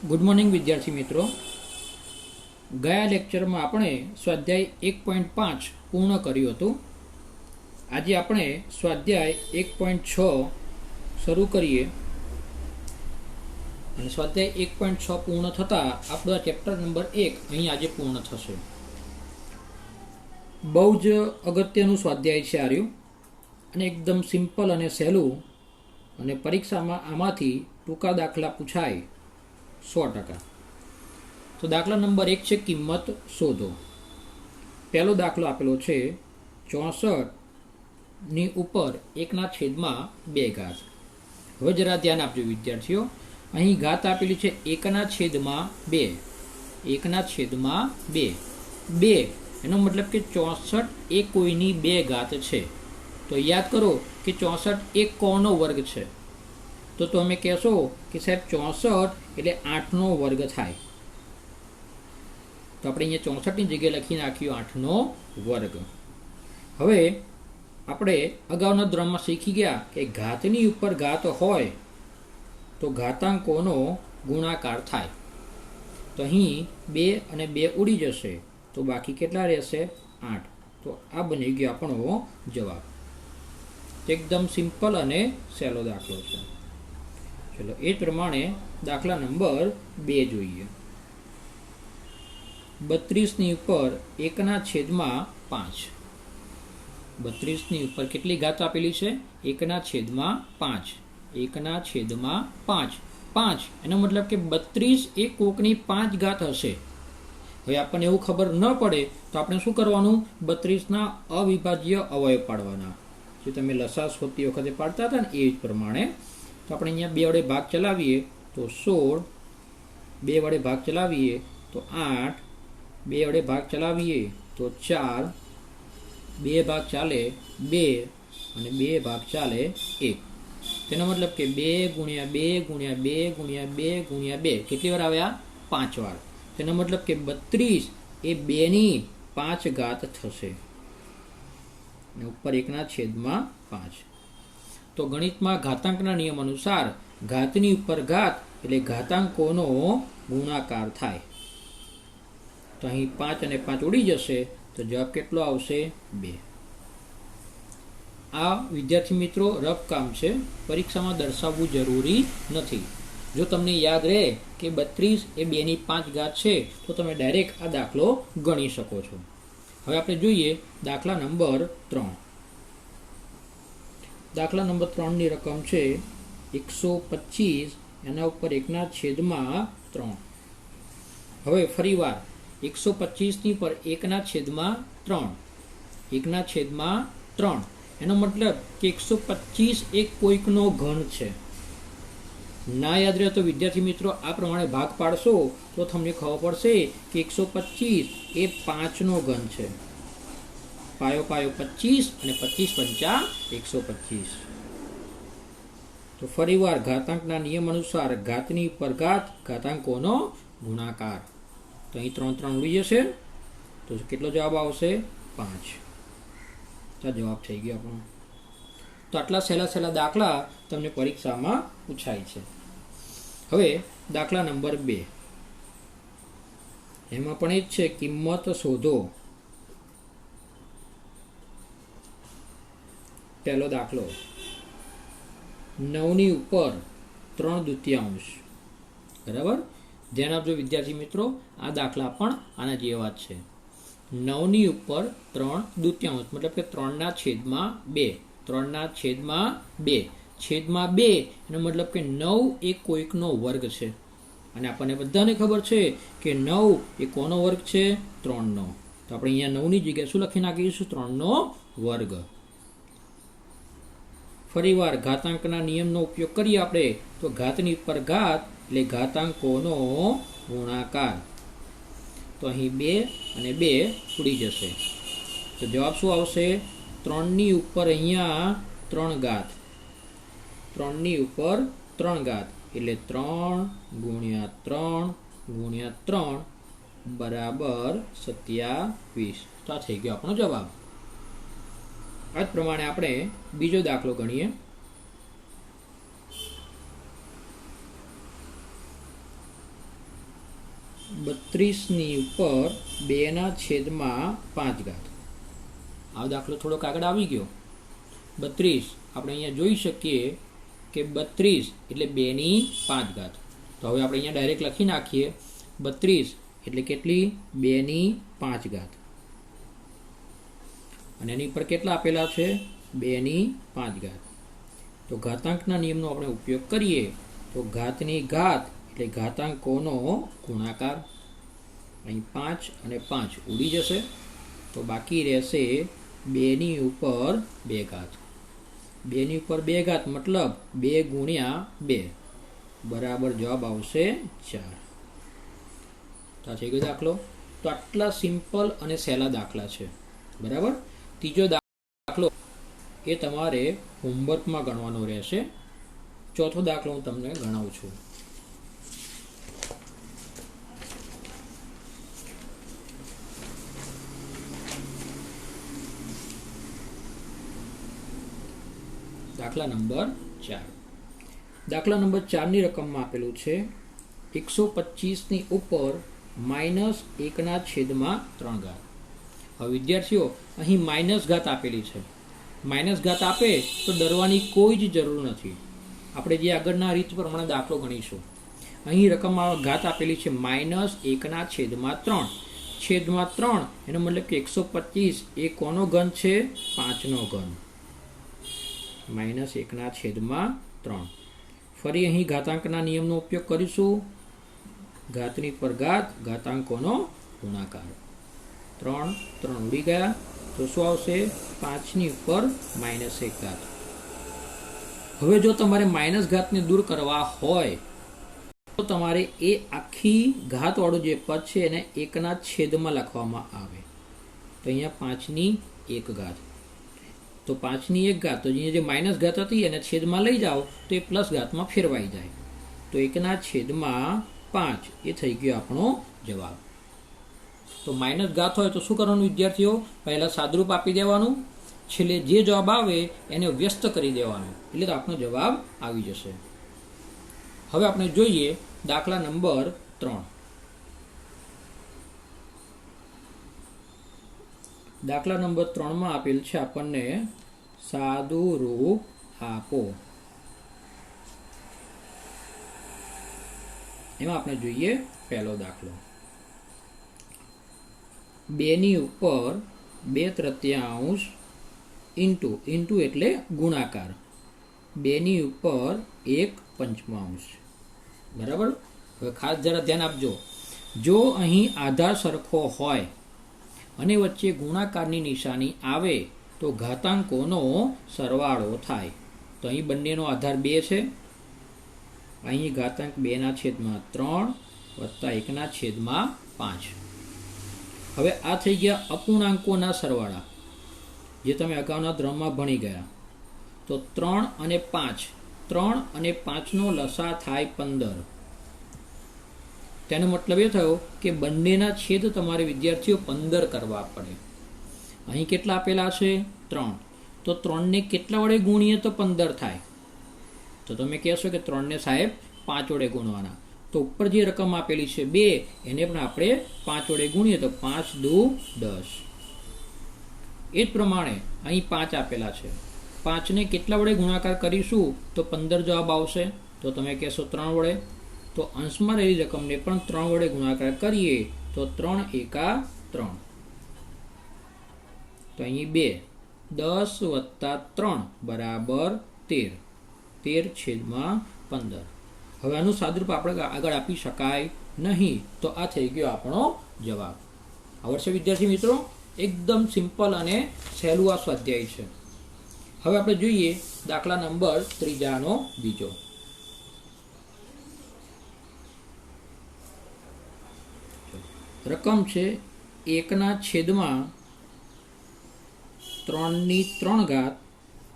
Good morning विद्यार्थी मित्रों। गया लेक्चर में आपणे स्वाध्याय 1.5 पूर्ण कर्युं हतुं। आज आपणे स्वाध्याय 1.6 शुरू करीए अने स्वाध्याय 1.6 पूर्ण थता आपणो चेप्टर नंबर 1 अहीं आज पूर्ण थशे। बहु ज अगत्यनुं स्वाध्याय छे आ रह्युं अने एकदम सिम्पल अने सहेलुं अने परीक्षामां आमांथी टूंका दाखला पूछाय 100%। तो दाखला नंबर 1 है किंमत शोधो। पहलो दाखलो आपेलो है 64 नी उपर 1/2 घात। हवे जरा ध्यान आपजो विद्यार्थीओ, अहीं घात आपेली है 1/2 1/2 एनो मतलब कि 64 ए कोईनी 2 घात है। तो याद करो कि 64 एक कोनो वर्ग है। तो તમે કહેશો કે સાહેબ 64 એટલે 8નો વર્ગ થાય। તો આપણે અહીંયા 64ની જગ્યાએ લખી નાખ્યું 8નો વર્ગ। હવે આપણે અગાઉના ધોરણમાં શીખી ગયા કે ઘાતની ઉપર ઘાત હોય તો ઘાતાંકોનો ગુણાકાર થાય। તો અહીં 2 અને 2 ઉડી જશે તો બાકી કેટલા રહેશે 8। તો આ બની ગયો આપણો જવાબ। એકદમ સિમ્પલ અને સહેલો દાખલો છે। चलो ए प्रमाणे दाखला नंबर 2 जोईए। 32 नी उपर 1/5। 32 नी उपर केटली घात आपेली छे 1/5 1/5 5 एनो मतलब कि 32 ए कोकनी 5 घात हशे। हवे आपने एवुं खबर न पड़े तो आपणे शुं करवानुं 32 ना अविभाज्य अवयव पाडवाना। जे तमे लसा शोधती वखते पाडता हता ने ए ज प्रमाणे। तो अपने अहींया 2 वडे भाग चलावीए तो 16, 2 वडे भाग चलावीए तो 8, 2 वडे भाग चलावीए तो 4, 2 भाग चाले 2 અને 2 भाग चाले 1। तेनो मतलब कि 2 गुणिया 2 गुणिया 2 गुणिया 2 गुणिया 2 કેટલી વાર આવ્યા 5 વાર। તેનો मतलब कि 32 એ 2 ની 5 ઘાત થશે અને ઉપર 1/5। तो गणित में घातांकना नियम अनुसार घातनी उपर घात एटले घातांकोनो गुणाकार थाय। तो अहीं 5 અને 5 उड़ी जशे तो जवाब केटलो आवशे 2। आ विद्यार्थी मित्रों रफ काम छे, परीक्षा में दर्शावવું जरूरी नहीं। जो तमने याद रहे कि 32 ए 2 ની 5 घात छे तो तमे डायरेक्ट आ दाखलो गणी शको छो। हवे आपणे जोईए दाखला नंबर 3। दाखला नंबर 3 नी रकम है 125 एना उपर 1/3। हवे फरीवार 125 नी पर 1/3 1/3 एनो मतलब कि 125 एक कोईकनो घन है। ना याद रहे तो विद्यार्थी मित्रों आ प्रमाणे भाग पाड़शो तो तमने खबर पड़शे कि 125 ए 5 नो घन है। पायो पायो 25 અને 25 पंचा 125। तो फरीवार घातांकना नियम अनुसार घातनी पर घात घातांकोनो गुणाकार। तो अहीं 3 उड़ी जशे तो केटलो जवाब आवशे 5। तो जवाब थई गयो आपणो। तो आटला सहेला सहेला दाखला तमने परीक्षामां पूछाय छे। हवे दाखला नंबर 2 एमां पण ए ज छे किंमत शोधो। पहलो दाखलो 9 नी उपर 3/2। बराबर ध्यान आपजो विद्यार्थी मित्रों, आ दाखला पण आना जेवा ज छे। 9 नी उपर 3/2 मतलब कि 3/2 3/2 छेदमां 2 एनो मतलब कि 9 ए कोईकनो वर्ग छे। अने आपणे बधाने खबर छे कि 9 ए कोनो वर्ग छे 3 नो। तो आपणे अहींया 9 नी जग्याए शुं लखी नाखीशुं 3 नो वर्ग। फरीवार घातांकना नियमनो उपयोग करीए आपणे तो घातनी पर घात એટલે ઘાતાંકોનો ગુણાકાર। तो અહીં 2 અને 2 ઉડી જશે તો જવાબ શું આવશે 3 ની ઉપર અહીંયા 3 ઘાત 3 ની ઉપર 3 ઘાત એટલે 3 ગુણ્યા 3 ગુણ્યા 3 બરાબર 27। તો આ થઈ ગયો આપણો જવાબ। આ જ પ્રમાણે આપણે બીજો દાખલો ગણીએ। 32ની ઉપર 2/5. આ દાખલો થોડોક આગળ આવી ગયો. 32 આપણે અહીંયા જોઈ શકીએ કે 32 એટલે 2/5. તો હવે આપણે અહીંયા ડાયરેક્ટ લખી નાખીએ 32 એટલે કેટલી 2/5. અને એની ઉપર કેટલા આપેલા છે 2/5. તો ઘાતાંકના નિયમનો આપણે ઉપયોગ કરીએ તો ઘાતની ઘાત એટલે ઘાતાંકોનો ગુણાકાર. અહીં 5 અને 5 ઉડી જશે તો બાકી રહેશે 2 ઉપર 2 ઘાત. 2 ઉપર 2 ઘાત મતલબ 2 ગુણ્યા 2 બરાબર જવાબ આવશે 4. તો આ થઈ ગયો દાખલો. તો આટલા સિમ્પલ અને સહેલા દાખલા છે. બરાબર. ત્રીજો દાખલો એ તમારે હોમવર્કમાં ગણવાનો રહેશે. ચોથો દાખલો હું તમને ગણાવું છું. દાખલા નંબર 4. દાખલા નંબર 4ની રકમમાં આપેલું છે 125ની ઉપર -1/3. હવે વિદ્યાર્થીઓ અહીં માઇનસ ઘાત આપેલી છે. માઇનસ ઘાત આપે તો ડરવાની કોઈ જ જરૂર નથી. આપણે જે આગળના રીત પ્રમાણે દાખલો ગણીશું. અહીં રકમમાં ઘાત આપેલી છે -1/3. છેદમાં 3 એનો મતલબ કે 125 એ કોનો ઘન છે 5નો ઘન. -1/3. ફરી અહીં ઘાતાંકના નિયમનો ઉપયોગ કરીશું. ઘાતની પર ઘાત ઘાતાંકોનો ગુણાકાર. 3 3 ઉડી ગયા તો શું આવશે 5ની ઉપર -1 ઘાત. હવે જો તમારે માઇનસ ઘાતને દૂર કરવા હોય તો તમારે એ આખી ઘાતવાળું જે પદ છે એને 1ના છેદમાં લખવામાં આવે. તો અહીંયા 5ની 1 ઘાત. તો 5ની 1 ઘાત તો અહીંયા જે માઇનસ ઘાત હતી એને છેદમાં લઈ જાઓ તો એ પ્લસ ઘાતમાં ફેરવાઈ જાય. તો 1/5 એ થઈ ગયો આપણો જવાબ. તો માઇનસ ઘાત હોય તો શું કરવાનું વિદ્યાર્થીઓ? પહેલા સાદરૂપ આપી દેવાનું, છેલ્લે જે જવાબ આવે એને વ્યસ્ત કરી દેવાનું, એટલે તો આપણો જવાબ આવી જશે. હવે આપણે જોઈએ દાખલા નંબર 3. દાખલા નંબર 3માં આપેલ છે આપણને સાદું રૂપ આપો. એમાં આપણે જોઈએ પહેલો દાખલો. 2ની ઉપર 2/3 ઇન્ટુ એટલે ગુણાકાર 2ની ઉપર 1/5. બરાબર. હવે ખાસ જરા ધ્યાન આપજો. જો અહીં આધાર સરખો હોય અને વચ્ચે ગુણાકારની નિશાની આવે તો ઘાતાંકોનો સરવાળો થાય. તો અહીં બંનેનો આધાર 2 છે. અહીં ઘાતાંક 2/3 વત્તા 1/5. હવે આ થઈ ગયા અપૂર્ણાંકોના સરવાળા, જે તમે અગાઉના ધ્રમમાં ભણી ગયા. તો 3 અને 5, 3 અને 5નો લસા થાય 15. તેનો મતલબ એ થયો કે બંનેના છેદ તમારે વિદ્યાર્થીઓ 15 કરવા પડે. અહીં કેટલા આપેલા છે 3. તો 3ને કેટલા વડે ગુણીએ તો 15 થાય? તો તમે કહેશો કે 3ને સાહેબ 5 વડે ગુણવાના. તો ઉપર જે રકમ આપેલી છે 2 એને પણ આપણે 5 વડે ગુણીએ તો 5 દુ 10. એ જ પ્રમાણે અહીં 5 આપેલા છે. 5ને કેટલા વડે ગુણાકાર કરીશું તો 15 જવાબ આવશે. તો તમે કહેશો 3 વડે. તો અંશમાં રહેલી રકમને પણ 3 વડે ગુણાકાર કરીએ તો 3 એકા 3. તો અહીં 2 10 વત્તા 3 બરાબર 13. 13/15. હવે આનું સાદુરૂપ આપણે આગળ આપી શકાય નહીં. તો આ થઈ ગયો આપણો જવાબ. આવડશે વિદ્યાર્થી મિત્રો? એકદમ સિમ્પલ અને સહેલું આ સ્વાધ્યાય છે. હવે આપણે જોઈએ દાખલા નંબર 3નો બીજો. રકમ છે 1/3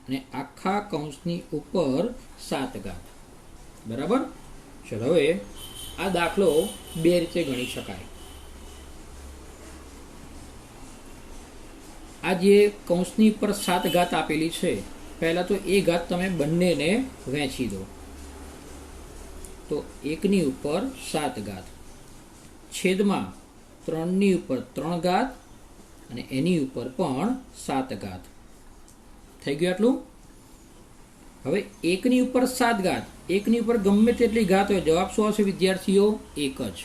અને આખા કૌંસની ઉપર 7. બરાબર. ચલો હવે આ દાખલો 2 રીતે ગણી શકાય. આ જે કૌંસની ઉપર 7 આપેલી છે, પહેલા તો એ ઘાત તમે બંનેને વહેંચી દો. તો 1ની ઉપર 7, છેદમાં 3ની ઉપર 3 ઘાત અને એની ઉપર પણ 7 ઘાત. થઈ ગયું આટલું. હવે 1ની ઉપર 7 ઘાત, 1ની ઉપર ગમે તેટલી ઘાત હોય, જવાબ શું આવશે વિદ્યાર્થીઓ? 1 જ.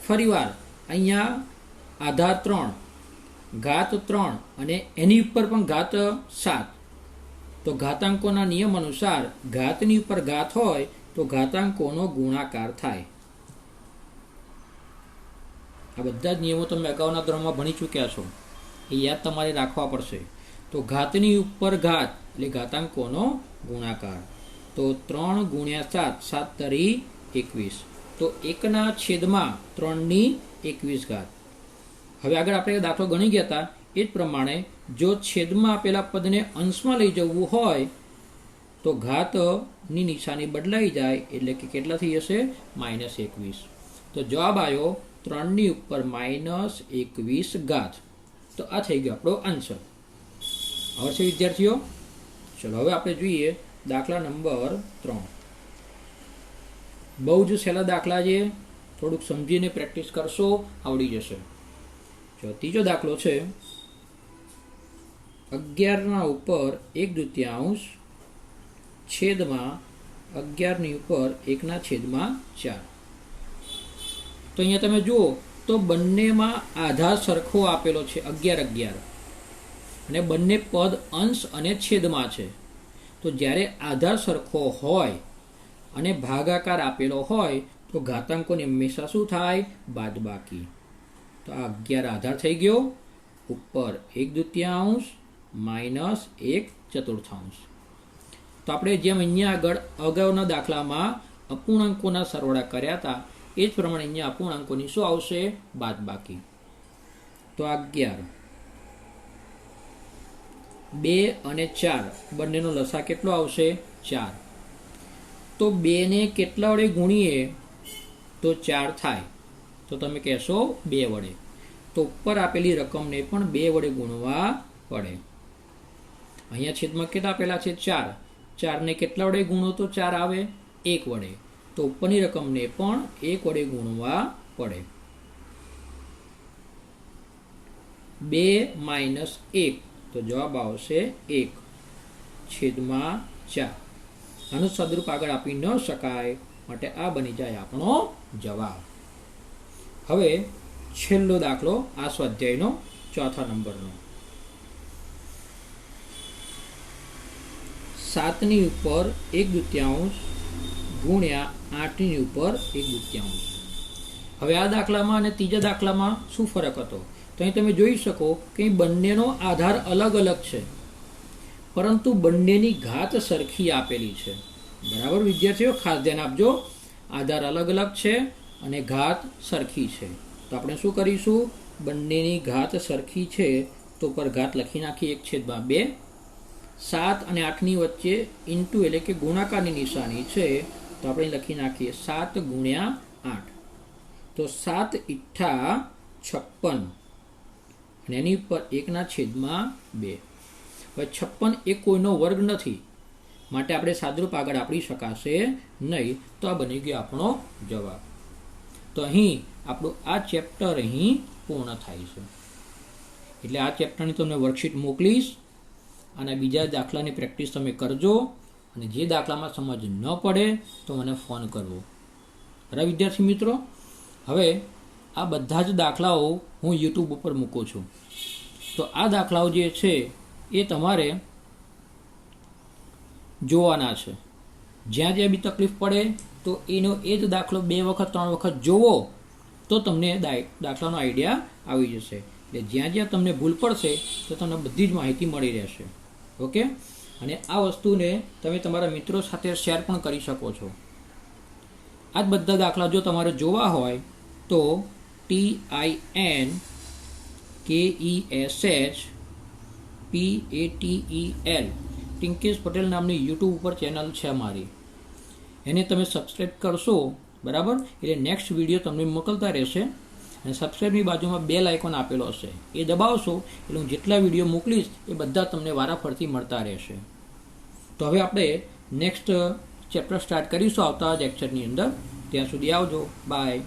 ફરીવાર અહીંયા આધાર 3, ઘાત 3 અને એની ઉપર પણ ઘાત 7. તો ઘાતાંકોના નિયમ અનુસાર ઘાતની ઉપર ઘાત હોય તો ઘાતાંકોનો ગુણાકાર થાય. આ બધા જ નિયમો તમે અગાઉના ધોરણમાં ભણી ચૂક્યા છો, એ યાદ તમારે રાખવા પડશે. તો ઘાતની ઉપર ઘાત એટલે ઘાતાંકોનો ગુણાકાર. તો 3 ગુણ્યા 7, 7 તરી 21. તો 1ના છેદમાં 3ની 21 ઘાત. હવે આગળ આપણે દાખલો ગણી ગયા હતા એ જ પ્રમાણે જો છેદમાં આપેલા પદને અંશમાં લઈ જવું હોય તો ઘાતની નિશાની બદલાઈ જાય, એટલે કે કેટલા થઈ જશે? -21. તો જવાબ આવ્યો 3ની ઉપર -21 ઘાત. તો આ થઈ ગયો આપણો આન્સર. હવે છે વિદ્યાર્થીઓ, ચલો હવે આપણે જોઈએ દાખલા નંબર 3. બહુ જ સહેલા દાખલા છે, થોડુંક સમજીને પ્રેક્ટિસ કરશો આવડી જશે. જો ત્રીજો દાખલો છે 11ના ઉપર 1/2 છેદમાં 11ની ઉપર 1/4. તો અહીંયા તમે જુઓ તો બંનેમાં આધાર સરખો આપેલો છે 11, 11 અને બંને પદ અંશ અને છેદમાં છે. તો જ્યારે આધાર સરખો હોય અને ભાગાકાર આપેલો હોય તો ઘાતાંકોની હંમેશા શું થાય? બાદબાકી. તો આ 11 આધાર થઈ ગયો, ઉપર 1/2 -1/4. તો આપણે જેમ અહીંયા આગળ અગાઉના દાખલામાં અપૂર્ણાંકોના સરવાળા કર્યા હતા એ જ પ્રમાણે અહીંયા અપૂર્ણાંકોની શું આવશે? બાદબાકી. તો 11, 2 અને 4 બંનેનો લસા કેટલો આવશે? 4. તો 2 ને કેટલા વડે ગુણીએ તો 4 થાય? તો તમે કહેશો 2 વડે. તો ઉપર આપેલી રકમને પણ 2 વડે ગુણવા પડે. અહીંયા છેદમાં કેટલા આપેલા છે? 4. 4 ને કેટલા વડે ગુણો તો 4 આવે? 1 વડે. તો ઉપરની રકમને પણ 1 વડે ગુણવા પડે. 2 - 1 તો જવાબ આવશે 1/4. આનું સદરૂપ આગળ આપી ન શકાય, માટે આ બની જાય આપણો જવાબ. હવે છેલ્લો દાખલો આ સ્વાધ્યાયનો 4થા નંબરનો. 7ની ઉપર 1/2 ગુણ્યા 8ની ઉપર 1/2. હવે આ દાખલામાં અને ત્રીજા દાખલામાં શું ફરક હતો? તો અહીં તમે જોઈ શકો કે બંનેનો આધાર અલગ અલગ છે, પરંતુ બંનેની ઘાત સરખી આપેલી છે. બરાબર વિદ્યાર્થીઓ, ખાસ ધ્યાન આપજો. આધાર અલગ અલગ છે અને ઘાત સરખી છે. તો આપણે શું કરીશું? બંનેની ઘાત સરખી છે તો પર ઘાત લખી નાખી 1/2. 7 અને 8ની વચ્ચે ઇન્ટુ એટલે કે ગુણાકારની નિશાની છે, તો આપણે લખી નાખીએ 7 ગુણ્યા 8. તો 7 × 56 અને એની ઉપર 1/2. હવે 56 એ કોઈનો વર્ગ નથી, માટે આપણે સાદરૂપ આગળ આપી શકાશે નહીં. તો આ બની ગયો આપણો જવાબ. તો અહીં આપણું આ ચેપ્ટર અહીં પૂર્ણ થાય છે. એટલે આ ચેપ્ટરની તમને વર્કશીટ મોકલીશ અને બીજા દાખલાની પ્રેક્ટિસ તમે કરજો. અને જે દાખલામાં સમજ ન પડે તો મને ફોન કરવો. બરાબર વિદ્યાર્થી મિત્રો, હવે આ બધા જ દાખલાઓ હું યુટ્યુબ ઉપર મૂકું છું. તો આ દાખલાઓ જે છે એ તમારે જોવાના છે. જ્યાં જ્યાં બી તકલીફ પડે તો એનો એ જ દાખલો 2 વખત 3 વખત જોવો તો તમને દાખલાનો આઈડિયા આવી જશે. એટલે જ્યાં જ્યાં તમને ભૂલ પડશે તો તમને બધી જ માહિતી મળી રહેશે. ઓકે. અને આ વસ્તુને તમે તમારા મિત્રો સાથે શેર પણ કરી શકો છો. આ જ બધા દાખલા જો તમારે જોવા હોય તો TINKESHPATEL ટિંકેશ પટેલ નામની યુટ્યુબ ઉપર ચેનલ છે મારી, એને તમે સબસ્ક્રાઈબ કરશો બરાબર, એટલે નેક્સ્ટ વિડીયો તમને મોકલતા રહેશે. અને સબસ્ક્રાઈબની બાજુમાં બેલ આઇકોન આપેલો હશે, એ દબાવશો એટલે હું જેટલા વિડીયો મોકલીશ એ બધા તમને વારાફરતી મળતા રહેશે. તો હવે આપણે નેક્સ્ટ ચેપ્ટર સ્ટાર્ટ કરીશું આવતા લેક્ચરની અંદર. ત્યાં સુધી આવજો. બાય.